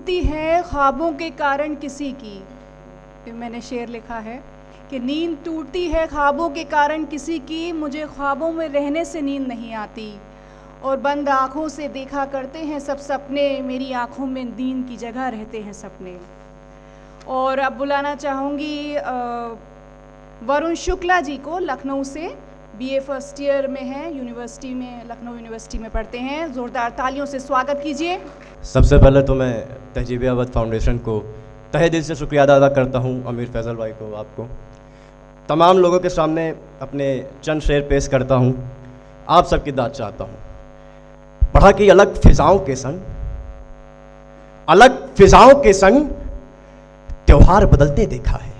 टूटती है ख्वाबों के कारण किसी की। मैंने शेर लिखा है कि नींद टूटती है ख्वाबों के कारण किसी की, मुझे ख्वाबों में रहने से नींद नहीं आती, और बंद आँखों से देखा करते हैं सब सपने, मेरी आँखों में नींद की जगह रहते हैं सपने। और अब बुलाना चाहूँगी वरुण शुक्ला जी को, लखनऊ से, बीए फर्स्ट ईयर में हैं, यूनिवर्सिटी में, लखनऊ यूनिवर्सिटी में पढ़ते हैं। ज़ोरदार तालियों से स्वागत कीजिए। सबसे पहले तो मैं तहजीब-ए-अवध फाउंडेशन को तहे दिल से शुक्रिया अदा करता हूँ, अमीर फैज़ल भाई को, आपको, तमाम लोगों के सामने अपने चंद शेर पेश करता हूँ, आप सबकी दाद चाहता हूँ। पढ़ा कि अलग फिजाओं के संग, अलग फिजाओं के संग त्योहार बदलते देखा है।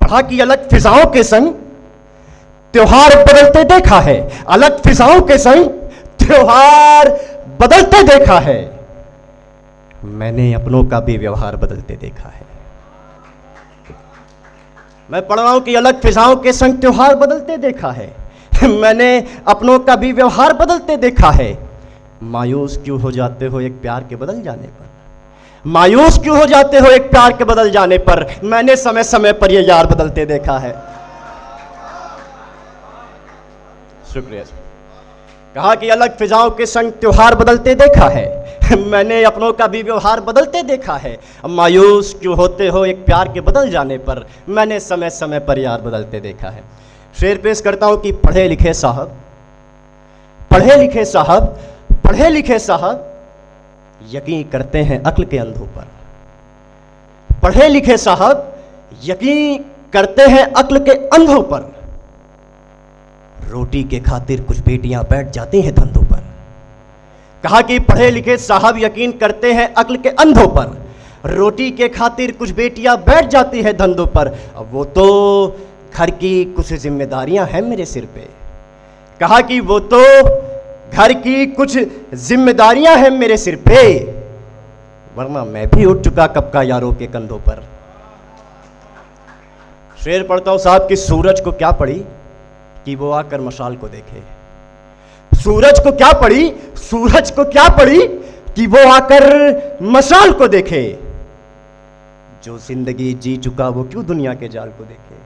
पढ़ा कि अलग फिजाओं के संग त्योहार बदलते देखा है, अलग फिजाओं के संग त्योहार बदलते देखा है, मैंने अपनों का भी व्यवहार बदलते देखा है। मैं पढ़ रहा हूं कि अलग फिजाओं के संग त्योहार बदलते देखा है, मैंने अपनों का भी व्यवहार बदलते देखा है। मायूस क्यों हो जाते हो एक प्यार के बदल जाने पर, मायूस क्यों हो जाते हो एक प्यार के बदल जाने पर, मैंने समय समय पर ये यार बदलते देखा है। शुक्रिया। कहा कि अलग फिजाओं के संग त्योहार बदलते देखा है, मैंने अपनों का भी व्यवहार बदलते देखा है। मायूस क्यों होते हो एक प्यार के बदल जाने पर, मैंने समय समय पर यार बदलते देखा है। शेर पेश करता हूं कि पढ़े लिखे साहब, पढ़े लिखे साहब, पढ़े लिखे साहब यकीन करते हैं अक्ल के अंधों पर। पढ़े लिखे साहब यकीन करते हैं अक्ल के अंधों पर, रोटी के खातिर कुछ बेटियां बैठ जाती हैं धंधों पर। कहा कि पढ़े लिखे साहब यकीन करते हैं अक्ल के अंधों पर, रोटी के खातिर कुछ बेटियां बैठ जाती हैं धंधों पर, अब वो तो घर की कुछ जिम्मेदारियां हैं मेरे सिर पे। कहा कि वो तो घर की कुछ जिम्मेदारियां हैं मेरे सिर पे, वरना मैं भी उठ चुका कब का यारों के कंधों पर। शेर पढ़ता हूं साहब कि सूरज को क्या पड़ी कि वो आकर मशाल को देखे, सूरज को क्या पड़ी, सूरज को क्या पड़ी कि वो आकर मशाल को देखे, जो जिंदगी जी चुका वो क्यों दुनिया के जाल को देखे।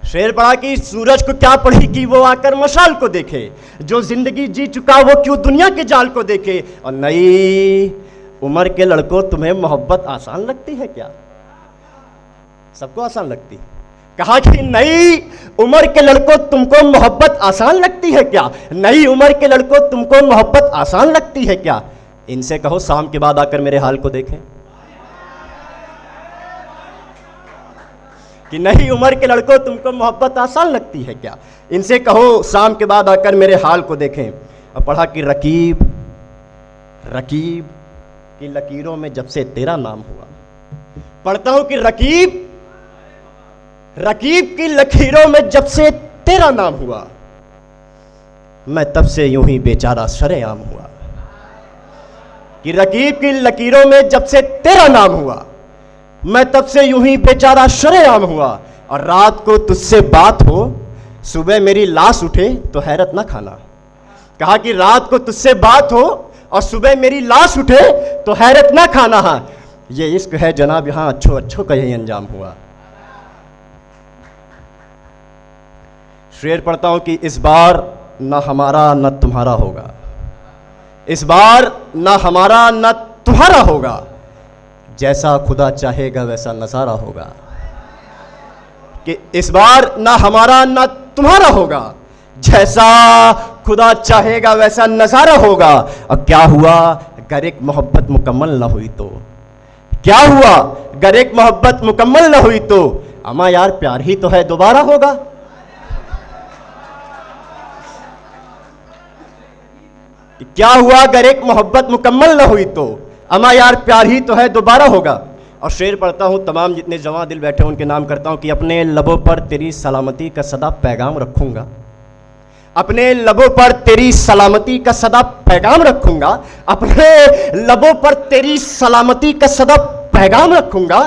शेर पढ़ा कि सूरज को क्या पड़ी कि वो आकर मशाल को देखे, जो जिंदगी जी चुका वो क्यों दुनिया के जाल को देखे। और नई उम्र के लड़कों तुम्हें मोहब्बत आसान लगती है क्या, सबको आसान लगती। कहा कि नई उम्र के लड़कों तुमको मोहब्बत आसान लगती है क्या, नई उम्र के लड़कों तुमको मोहब्बत आसान लगती है क्या, इनसे कहो शाम के बाद आकर मेरे हाल को देखें। कि नई उम्र के लड़कों तुमको मोहब्बत आसान लगती है क्या, इनसे कहो शाम के बाद आकर मेरे हाल को देखें। और पढ़ा कि रकीब, रकीब की लकीरों में जब से तेरा नाम हुआ। पढ़ता हूं कि रकीब, रकीब की लकीरों में जब से तेरा नाम हुआ, मैं तब से यूं ही बेचारा सरेआम हुआ। कि रकीब की लकीरों में जब से तेरा नाम हुआ, मैं तब से यूं ही बेचारा सरेआम हुआ। और रात को तुझसे बात हो, सुबह मेरी लाश उठे तो हैरत ना खाना। कहा कि रात को तुझसे बात हो और सुबह मेरी लाश उठे तो हैरत ना खाना। हाँ, ये इश्क है जनाब, यहां अच्छो अच्छो का यही अंजाम हुआ। शेर पढ़ता हूं कि इस बार न हमारा न तुम्हारा होगा, इस बार न हमारा न तुम्हारा होगा, जैसा खुदा चाहेगा वैसा नजारा होगा। कि इस बार न हमारा न तुम्हारा होगा, जैसा खुदा चाहेगा वैसा नजारा होगा। और क्या हुआ अगर एक मोहब्बत मुकम्मल न हुई तो, क्या हुआ अगर एक मोहब्बत मुकम्मल न हुई तो, अमा यार प्यार ही तो है दोबारा होगा। क्या हुआ अगर एक मोहब्बत मुकम्मल न हुई तो, अमा यार प्यार ही तो है दोबारा होगा। और शेर पढ़ता हूँ, तमाम जितने जवां दिल बैठे उनके नाम करता हूँ कि अपने लबों पर तेरी सलामती का सदा पैगाम रखूंगा, अपने लबों पर तेरी सलामती का सदा पैगाम रखूंगा, अपने लबों पर तेरी सलामती का सदा पैगाम रखूंगा,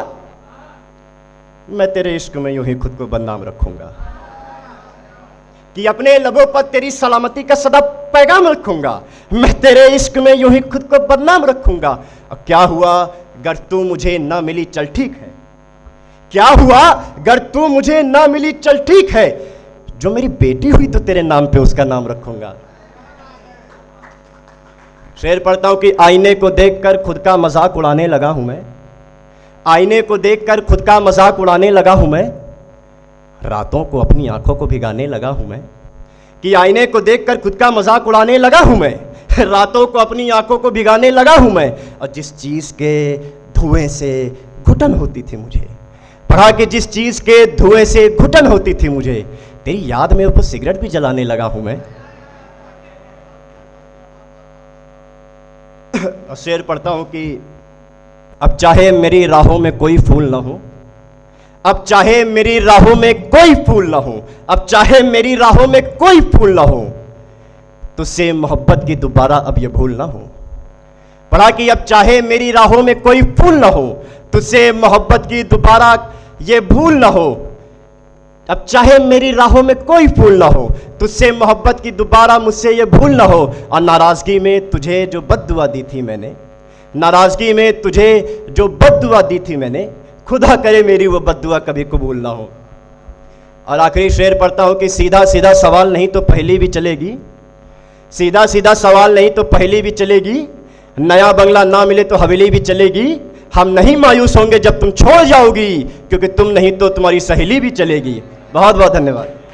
मैं तेरे इश्क में यूं ही खुद को बदनाम रखूंगा। कि अपने लबों पर तेरी सलामती का सदा पैगाम रखूंगा, मैं तेरे इश्क में यूं ही खुद को बदनाम रखूंगा। और क्या हुआ अगर तू मुझे ना मिली, चल ठीक है। क्या हुआ अगर तू मुझे ना मिली, चल ठीक है। जो मेरी बेटी हुई तो तेरे नाम पे उसका नाम रखूंगा। शेर पढ़ता हूं कि आईने को देखकर खुद का मजाक उड़ाने लगा हूं मैं, आईने को देखकर खुद का मजाक उड़ाने लगा हूं मैं, रातों को अपनी आंखों को भिगाने लगा हूं मैं। कि आईने को देखकर खुद का मजाक उड़ाने लगा हूं मैं, रातों को अपनी आंखों को भिगाने लगा हूं मैं। और जिस चीज के धुएं से घुटन होती थी मुझे, पढ़ा कि जिस चीज के धुएं से घुटन होती थी मुझे, तेरी याद में ऊपर सिगरेट भी जलाने लगा हूं मैं। और शेर पढ़ता हूं कि अब चाहे मेरी राहों में कोई फूल ना हो, अब चाहे मेरी राहों में कोई फूल ना हो, अब चाहे मेरी राहों में कोई फूल ना हो, तुझसे मोहब्बत की दोबारा अब ये भूल ना हो। पढ़ा कि अब चाहे मेरी राहों में कोई फूल ना हो, तुझसे मोहब्बत की दोबारा ये भूल ना हो। अब चाहे मेरी राहों में कोई फूल ना हो, तुझसे मोहब्बत की दोबारा मुझसे ये भूल ना हो। और नाराजगी में तुझे जो बद्दुआ दी थी मैंने, नाराजगी में तुझे जो बद्दुआ दी थी मैंने, खुदा करे मेरी वो बद्दुआ कभी कबूल ना हो। और आखिरी शेर पढ़ता हूं कि सीधा सीधा सवाल नहीं तो पहली भी चलेगी, सीधा सीधा सवाल नहीं तो पहली भी चलेगी, नया बंगला ना मिले तो हवेली भी चलेगी। हम नहीं मायूस होंगे जब तुम छोड़ जाओगी, क्योंकि तुम नहीं तो तुम्हारी सहेली भी चलेगी। बहुत बहुत धन्यवाद।